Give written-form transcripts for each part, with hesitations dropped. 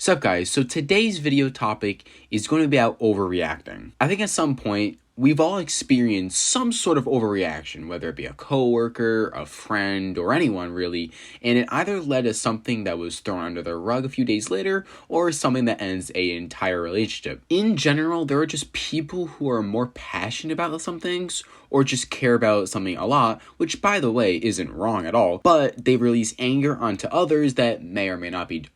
Sup guys, so today's video topic is going to be about overreacting. I think at some point, we've all experienced some sort of overreaction, whether it be a coworker, a friend, or anyone really, and it either led to something that was thrown under the rug a few days later, or something that ends an entire relationship. In general, there are just people who are more passionate about some things, or just care about something a lot, which by the way isn't wrong at all, but they release anger onto others that may or may not be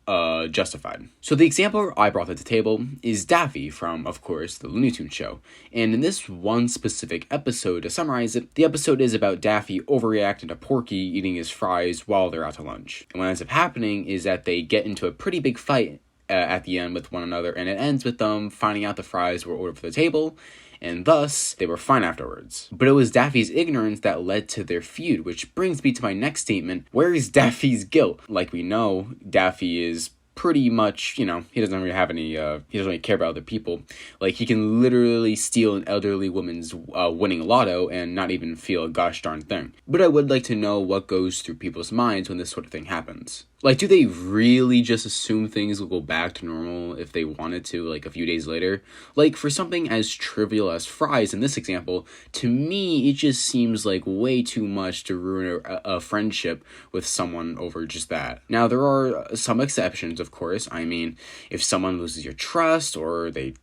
justified. So the example I brought to the table is Daffy from, of course, the Looney Tunes show. And in this one specific episode, to summarize it, the episode is about Daffy overreacting to Porky eating his fries while they're out to lunch. And what ends up happening is that they get into a pretty big fight at the end with one another, and it ends with them finding out the fries were ordered for the table, and thus, they were fine afterwards. But it was Daffy's ignorance that led to their feud, which brings me to my next statement. Where is Daffy's guilt? Like we know, Daffy is pretty much, he doesn't really have any, he doesn't really care about other people. Like, he can literally steal an elderly woman's winning lotto and not even feel a gosh darn thing. But I would like to know what goes through people's minds when this sort of thing happens. Like, do they really just assume things will go back to normal if they wanted to, like, a few days later? Like, for something as trivial as fries in this example, to me, it just seems like way too much to ruin a friendship with someone over just that. Now, there are some exceptions, of course. I mean, if someone loses your trust or they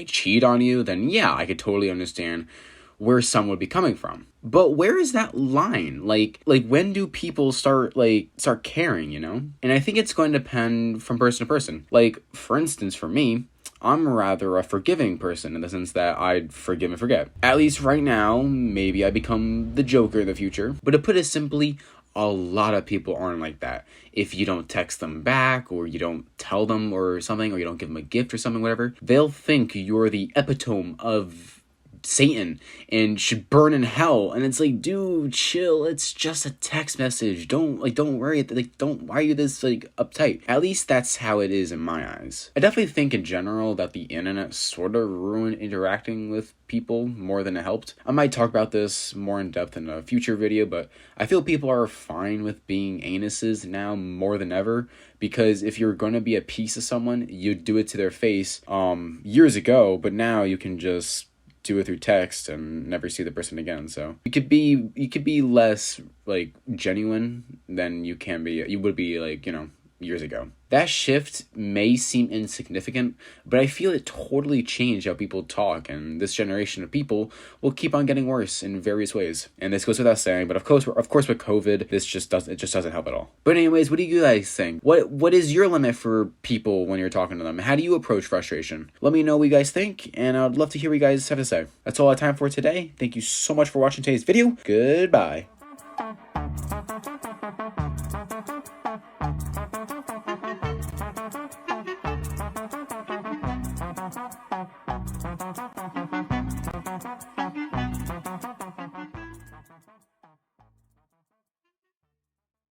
cheat on you, then yeah, I could totally understand where some would be coming from. But where is that line? Like when do people start caring, And I think it's going to depend from person to person. Like, for instance, for me, I'm rather a forgiving person in the sense that I'd forgive and forget. At least right now, maybe I become the Joker in the future. But to put it simply, a lot of people aren't like that. If you don't text them back, or you don't tell them or something, or you don't give them a gift or something, whatever, they'll think you're the epitome of Satan and should burn in hell. And it's like, dude, chill, it's just a text message. Don't worry, why are you this uptight? At least that's how it is in my eyes. I definitely think in general that the internet sort of ruined interacting with people more than it helped. I might talk about this more in depth in a future video, but I feel people are fine with being anuses now more than ever, because if you're going to be a piece of someone, you'd do it to their face years ago, but now you can just do it through text and never see the person again. So you could be less genuine than you would be years ago. That shift may seem insignificant, but I feel it totally changed how people talk, and this generation of people will keep on getting worse in various ways. And this goes without saying, but of course with COVID, this just doesn't help at all. But anyways, what do you guys think? What is your limit for people when you're talking to them? How do you approach frustration? Let me know what you guys think, and I'd love to hear what you guys have to say. That's all I have time for today. Thank you so much for watching today's video. Goodbye.